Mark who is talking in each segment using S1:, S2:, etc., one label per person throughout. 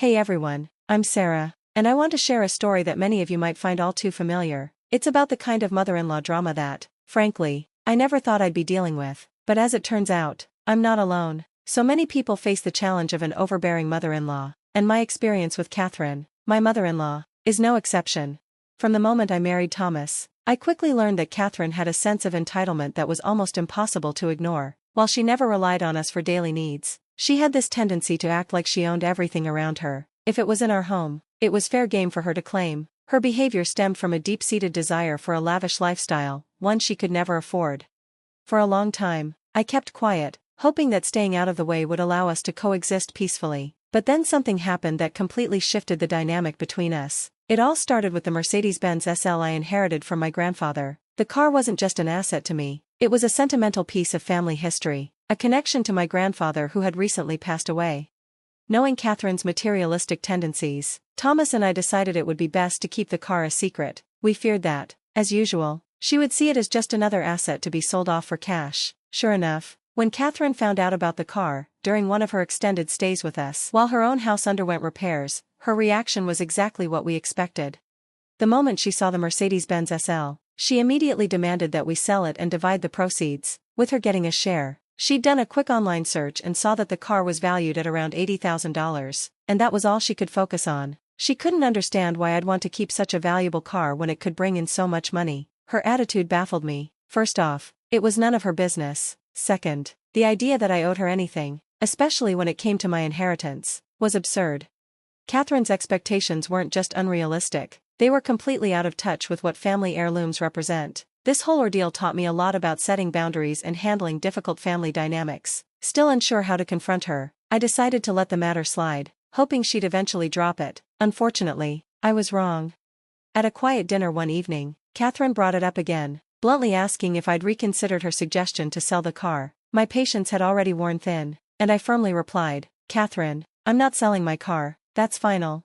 S1: Hey everyone, I'm Sarah, and I want to share a story that many of you might find all too familiar. It's about the kind of mother-in-law drama that, frankly, I never thought I'd be dealing with, but as it turns out, I'm not alone. So many people face the challenge of an overbearing mother-in-law, and my experience with Catherine, my mother-in-law, is no exception. From the moment I married Thomas, I quickly learned that Catherine had a sense of entitlement that was almost impossible to ignore. While she never relied on us for daily needs, she had this tendency to act like she owned everything around her. If it was in our home, it was fair game for her to claim. Her behavior stemmed from a deep-seated desire for a lavish lifestyle, one she could never afford. For a long time, I kept quiet, hoping that staying out of the way would allow us to coexist peacefully. But then something happened that completely shifted the dynamic between us. It all started with the Mercedes-Benz SL I inherited from my grandfather. The car wasn't just an asset to me, it was a sentimental piece of family history, a connection to my grandfather who had recently passed away. Knowing Catherine's materialistic tendencies, Thomas and I decided it would be best to keep the car a secret. We feared that, as usual, she would see it as just another asset to be sold off for cash. Sure enough, when Catherine found out about the car, during one of her extended stays with us, while her own house underwent repairs, her reaction was exactly what we expected. The moment she saw the Mercedes-Benz SL, she immediately demanded that we sell it and divide the proceeds, with her getting a share. She'd done a quick online search and saw that the car was valued at around $80,000, and that was all she could focus on. She couldn't understand why I'd want to keep such a valuable car when it could bring in so much money. Her attitude baffled me. First off, it was none of her business. Second, the idea that I owed her anything, especially when it came to my inheritance, was absurd. Catherine's expectations weren't just unrealistic, they were completely out of touch with what family heirlooms represent. This whole ordeal taught me a lot about setting boundaries and handling difficult family dynamics. Still unsure how to confront her, I decided to let the matter slide, hoping she'd eventually drop it. Unfortunately, I was wrong. At a quiet dinner one evening, Catherine brought it up again, bluntly asking if I'd reconsidered her suggestion to sell the car. My patience had already worn thin, and I firmly replied, "Catherine, I'm not selling my car, that's final."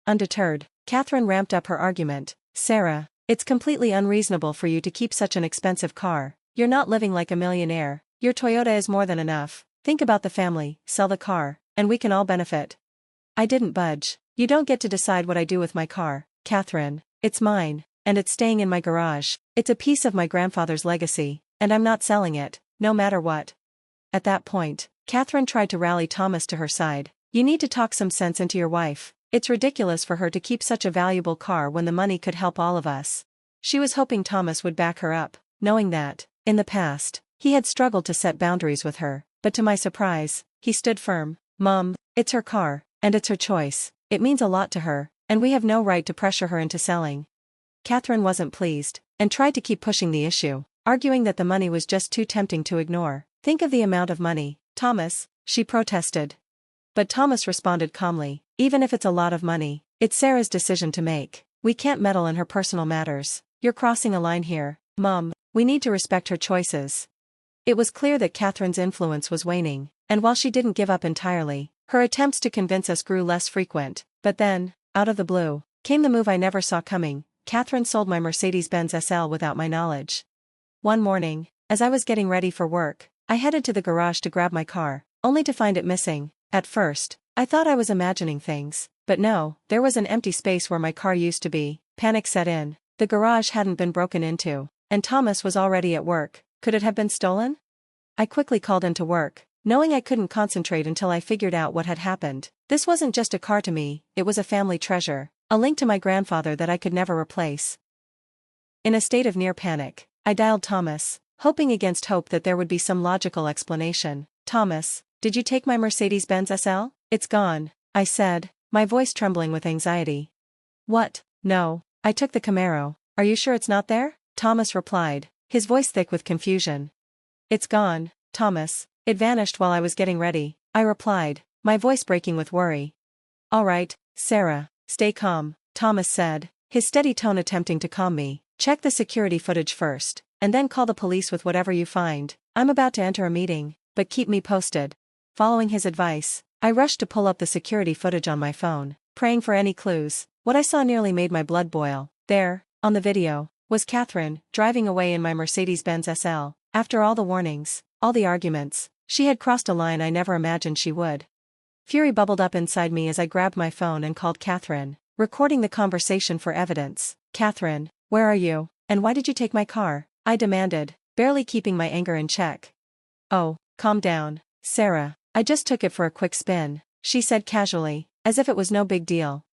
S1: Undeterred, Catherine ramped up her argument. "Sarah, it's completely unreasonable for you to keep such an expensive car. You're not living like a millionaire, your Toyota is more than enough. Think about the family, sell the car, and we can all benefit." I didn't budge. "You don't get to decide what I do with my car, Catherine. It's mine, and it's staying in my garage. It's a piece of my grandfather's legacy, and I'm not selling it, no matter what." At that point, Catherine tried to rally Thomas to her side. "You need to talk some sense into your wife. It's ridiculous for her to keep such a valuable car when the money could help all of us." She was hoping Thomas would back her up, knowing that, in the past, he had struggled to set boundaries with her, but to my surprise, he stood firm. "Mom, it's her car, and it's her choice. It means a lot to her, and we have no right to pressure her into selling." Catherine wasn't pleased, and tried to keep pushing the issue, arguing that the money was just too tempting to ignore. "Think of the amount of money, Thomas," she protested. But Thomas responded calmly, "Even if it's a lot of money, it's Sarah's decision to make. We can't meddle in her personal matters. You're crossing a line here, Mom. We need to respect her choices." It was clear that Catherine's influence was waning, and while she didn't give up entirely, her attempts to convince us grew less frequent. But then, out of the blue, came the move I never saw coming. Catherine sold my Mercedes-Benz SL without my knowledge. One morning, as I was getting ready for work, I headed to the garage to grab my car, only to find it missing. At first, I thought I was imagining things, but no, there was an empty space where my car used to be. Panic set in. The garage hadn't been broken into, and Thomas was already at work. Could it have been stolen? I quickly called into work, knowing I couldn't concentrate until I figured out what had happened. This wasn't just a car to me, it was a family treasure, a link to my grandfather that I could never replace. In a state of near panic, I dialed Thomas, hoping against hope that there would be some logical explanation. "Thomas, did you take my Mercedes-Benz SL? It's gone," I said, my voice trembling with anxiety. "What? No, I took the Camaro. Are you sure it's not there?" Thomas replied, his voice thick with confusion. "It's gone, Thomas. It vanished while I was getting ready," I replied, my voice breaking with worry. "All right, Sarah, stay calm," Thomas said, his steady tone attempting to calm me. "Check the security footage first, and then call the police with whatever you find. I'm about to enter a meeting, but keep me posted." Following his advice, I rushed to pull up the security footage on my phone, praying for any clues. What I saw nearly made my blood boil. There, on the video, was Catherine, driving away in my Mercedes-Benz SL. After all the warnings, all the arguments, she had crossed a line I never imagined she would. Fury bubbled up inside me as I grabbed my phone and called Catherine, recording the conversation for evidence. Catherine, where are you? And why did you take my car? I demanded, barely keeping my anger in check. Oh, calm down, Sarah. I just took it for a quick spin, she said casually, as if it was no big deal.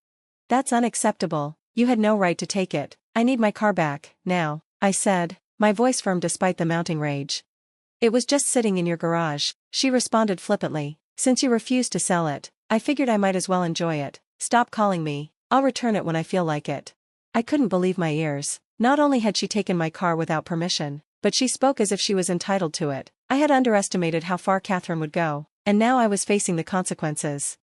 S1: That's unacceptable. You had no right to take it. I need my car back, now, I said, my voice firm despite the mounting rage. It was just sitting in your garage, she responded flippantly. Since you refused to sell it, I figured I might as well enjoy it. Stop calling me. I'll return it when I feel like it. I couldn't believe my ears. Not only had she taken my car without permission, but she spoke as if she was entitled to it. I had underestimated how far Catherine would go, and now I was facing the consequences.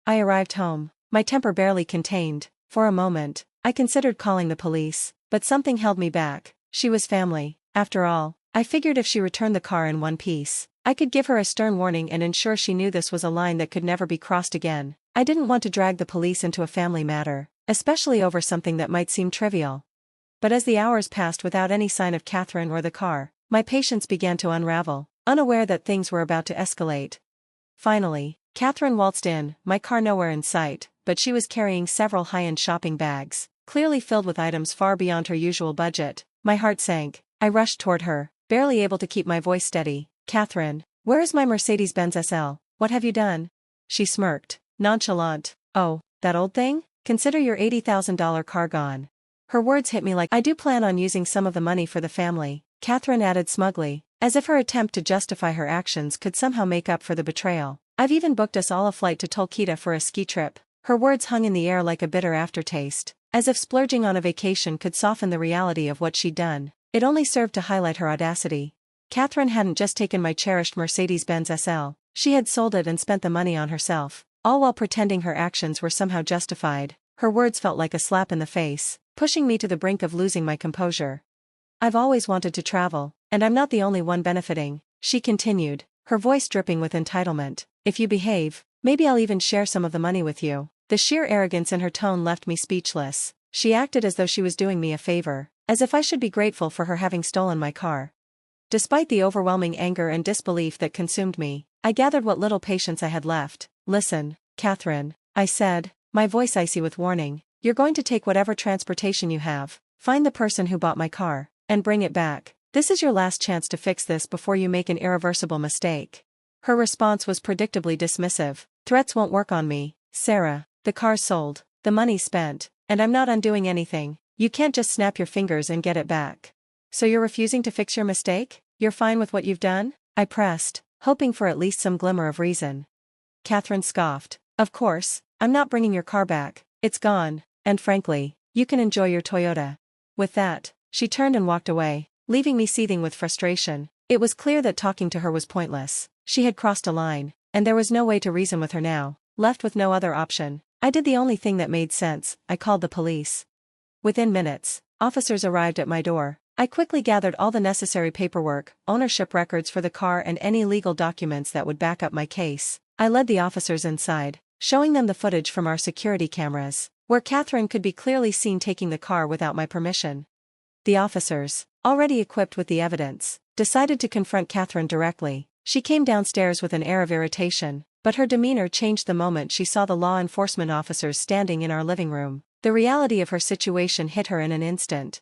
S1: I arrived home, my temper barely contained. For a moment, I considered calling the police, but something held me back. She was family, after all. I figured if she returned the car in one piece, I could give her a stern warning and ensure she knew this was a line that could never be crossed again. I didn't want to drag the police into a family matter, especially over something that might seem trivial. But as the hours passed without any sign of Catherine or the car, my patience began to unravel, unaware that things were about to escalate. Finally, Catherine waltzed in, my car nowhere in sight, but she was carrying several high-end shopping bags, clearly filled with items far beyond her usual budget. My heart sank. I rushed toward her, barely able to keep my voice steady. Catherine, where is my Mercedes-Benz SL? What have you done? She smirked, nonchalant. Oh, that old thing? Consider your $80,000 car gone. Her words hit me like, I do plan on using some of the money for the family, Catherine added smugly, as if her attempt to justify her actions could somehow make up for the betrayal. I've even booked us all a flight to Tulkita for a ski trip. Her words hung in the air like a bitter aftertaste, as if splurging on a vacation could soften the reality of what she'd done. It only served to highlight her audacity. Catherine hadn't just taken my cherished Mercedes-Benz SL, she had sold it and spent the money on herself, all while pretending her actions were somehow justified. Her words felt like a slap in the face, pushing me to the brink of losing my composure. I've always wanted to travel, and I'm not the only one benefiting, she continued, her voice dripping with entitlement. If you behave, maybe I'll even share some of the money with you. The sheer arrogance in her tone left me speechless. She acted as though she was doing me a favor, as if I should be grateful for her having stolen my car. Despite the overwhelming anger and disbelief that consumed me, I gathered what little patience I had left. Listen, Catherine, I said, my voice icy with warning, you're going to take whatever transportation you have, find the person who bought my car, and bring it back. This is your last chance to fix this before you make an irreversible mistake. Her response was predictably dismissive. Threats won't work on me, Sarah. The car's sold, the money's spent, and I'm not undoing anything. You can't just snap your fingers and get it back. So you're refusing to fix your mistake? You're fine with what you've done? I pressed, hoping for at least some glimmer of reason. Catherine scoffed. Of course, I'm not bringing your car back. It's gone, and frankly, you can enjoy your Toyota. With that, she turned and walked away, leaving me seething with frustration. It was clear that talking to her was pointless. She had crossed a line, and there was no way to reason with her now. Left with no other option, I did the only thing that made sense. I called the police. Within minutes, officers arrived at my door. I quickly gathered all the necessary paperwork, ownership records for the car and any legal documents that would back up my case. I led the officers inside, showing them the footage from our security cameras, where Catherine could be clearly seen taking the car without my permission. The officers, already equipped with the evidence, decided to confront Catherine directly. She came downstairs with an air of irritation, but her demeanor changed the moment she saw the law enforcement officers standing in our living room. The reality of her situation hit her in an instant.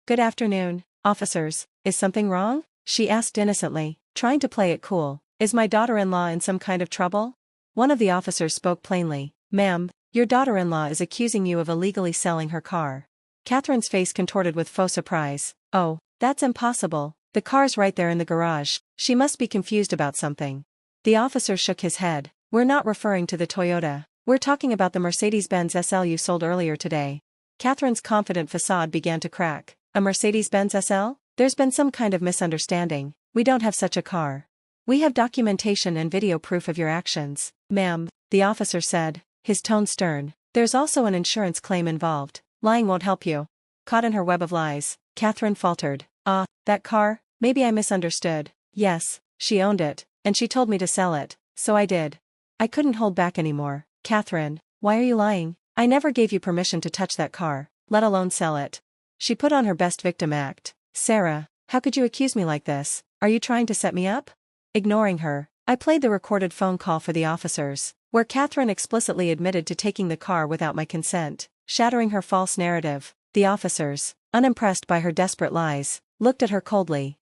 S1: Good afternoon, officers. Is something wrong? She asked innocently, trying to play it cool. Is my daughter-in-law in some kind of trouble? One of the officers spoke plainly. Ma'am, your daughter-in-law is accusing you of illegally selling her car. Catherine's face contorted with faux surprise. Oh, that's impossible. The car's right there in the garage. She must be confused about something. The officer shook his head. We're not referring to the Toyota. We're talking about the Mercedes-Benz SL you sold earlier today. Catherine's confident facade began to crack. A Mercedes-Benz SL? There's been some kind of misunderstanding. We don't have such a car. We have documentation and video proof of your actions, ma'am, the officer said, his tone stern. There's also an insurance claim involved. Lying won't help you. Caught in her web of lies, Catherine faltered. That car? Maybe I misunderstood. Yes, she owned it, and she told me to sell it, so I did. I couldn't hold back anymore. Catherine, why are you lying? I never gave you permission to touch that car, let alone sell it. She put on her best victim act. Sarah, how could you accuse me like this? Are you trying to set me up? Ignoring her, I played the recorded phone call for the officers. where Catherine explicitly admitted to taking the car without my consent, shattering her false narrative. The officers, unimpressed by her desperate lies, looked at her coldly.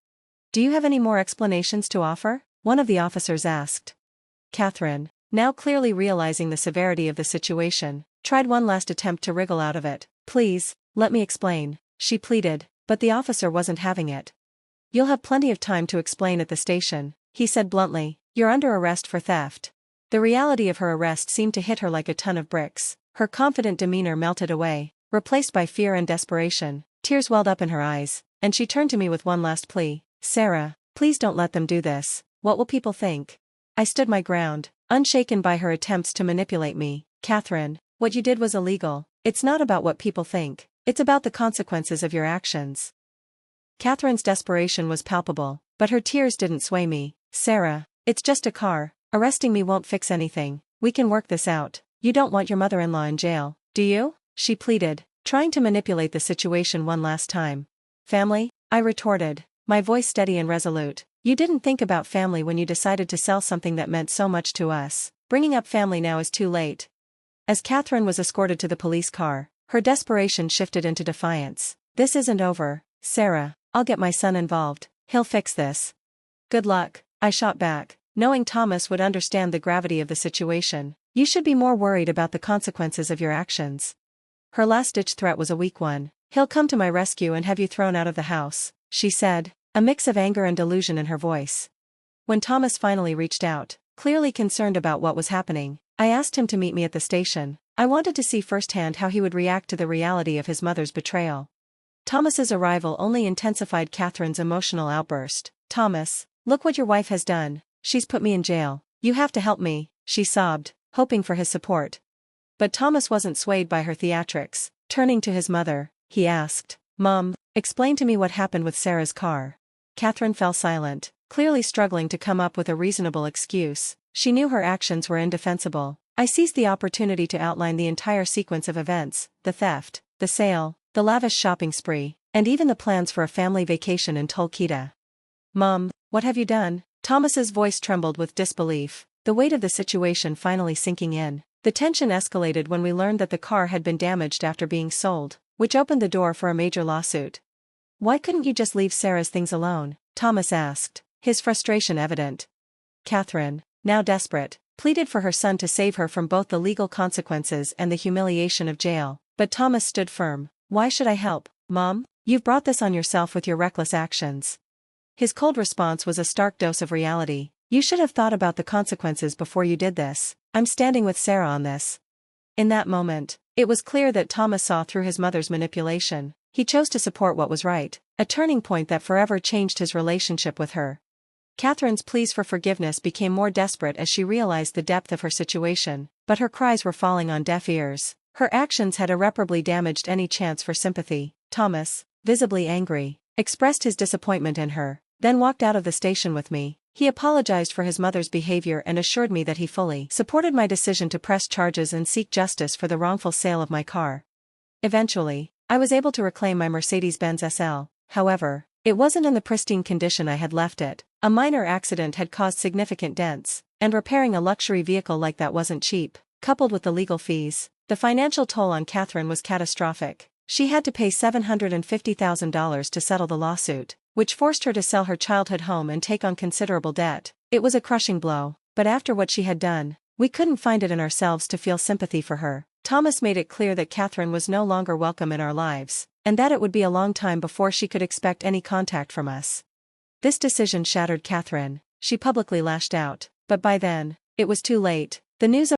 S1: "Do you have any more explanations to offer?" one of the officers asked. Catherine, now clearly realizing the severity of the situation, tried one last attempt to wriggle out of it. "Please, let me explain," she pleaded, but the officer wasn't having it. "You'll have plenty of time to explain at the station," he said bluntly. "You're under arrest for theft." The reality of her arrest seemed to hit her like a ton of bricks. Her confident demeanor melted away, replaced by fear and desperation. Tears welled up in her eyes, and she turned to me with one last plea. "Sarah, please don't let them do this. What will people think?" I stood my ground, unshaken by her attempts to manipulate me. "Catherine, what you did was illegal. It's not about what people think. It's about the consequences of your actions." Catherine's desperation was palpable, but her tears didn't sway me. "Sarah, it's just a car. Arresting me won't fix anything. We can work this out. You don't want your mother-in-law in jail, do you?" she pleaded, trying to manipulate the situation one last time. "Family?" I retorted, my voice steady and resolute. "You didn't think about family when you decided to sell something that meant so much to us. Bringing up family now is too late." As Catherine was escorted to the police car, her desperation shifted into defiance. "This isn't over, Sarah. I'll get my son involved. He'll fix this." "Good luck," I shot back, knowing Thomas would understand the gravity of the situation. "You should be more worried about the consequences of your actions." Her last-ditch threat was a weak one. "He'll come to my rescue and have you thrown out of the house," she said, a mix of anger and delusion in her voice. When Thomas finally reached out, clearly concerned about what was happening, I asked him to meet me at the station. I wanted to see firsthand how he would react to the reality of his mother's betrayal. Thomas's arrival only intensified Catherine's emotional outburst. "Thomas, look what your wife has done. She's put me in jail. You have to help me," she sobbed, hoping for his support. But Thomas wasn't swayed by her theatrics. Turning to his mother, he asked, "Mom, explain to me what happened with Sarah's car." Catherine fell silent, clearly struggling to come up with a reasonable excuse. She knew her actions were indefensible. I seized the opportunity to outline the entire sequence of events: the theft, the sale, the lavish shopping spree, and even the plans for a family vacation in Tulkita. "Mom, what have you done?" Thomas's voice trembled with disbelief, the weight of the situation finally sinking in. The tension escalated when we learned that the car had been damaged after being sold, which opened the door for a major lawsuit. "Why couldn't you just leave Sarah's things alone?" Thomas asked, his frustration evident. Catherine, now desperate, pleaded for her son to save her from both the legal consequences and the humiliation of jail, but Thomas stood firm. "Why should I help, Mom? You've brought this on yourself with your reckless actions." His cold response was a stark dose of reality. "You should have thought about the consequences before you did this. I'm standing with Sarah on this." In that moment, it was clear that Thomas saw through his mother's manipulation. He chose to support what was right, a turning point that forever changed his relationship with her. Catherine's pleas for forgiveness became more desperate as she realized the depth of her situation, but her cries were falling on deaf ears. Her actions had irreparably damaged any chance for sympathy. Thomas, visibly angry, expressed his disappointment in her, then walked out of the station with me. He apologized for his mother's behavior and assured me that he fully supported my decision to press charges and seek justice for the wrongful sale of my car. Eventually, I was able to reclaim my Mercedes-Benz SL, however, it wasn't in the pristine condition I had left it. A minor accident had caused significant dents, and repairing a luxury vehicle like that wasn't cheap. Coupled with the legal fees, the financial toll on Catherine was catastrophic. She had to pay $750,000 to settle the lawsuit, which forced her to sell her childhood home and take on considerable debt. It was a crushing blow, but after what she had done, we couldn't find it in ourselves to feel sympathy for her. Thomas made it clear that Catherine was no longer welcome in our lives, and that it would be a long time before she could expect any contact from us. This decision shattered Catherine. She publicly lashed out, but by then, it was too late. The news of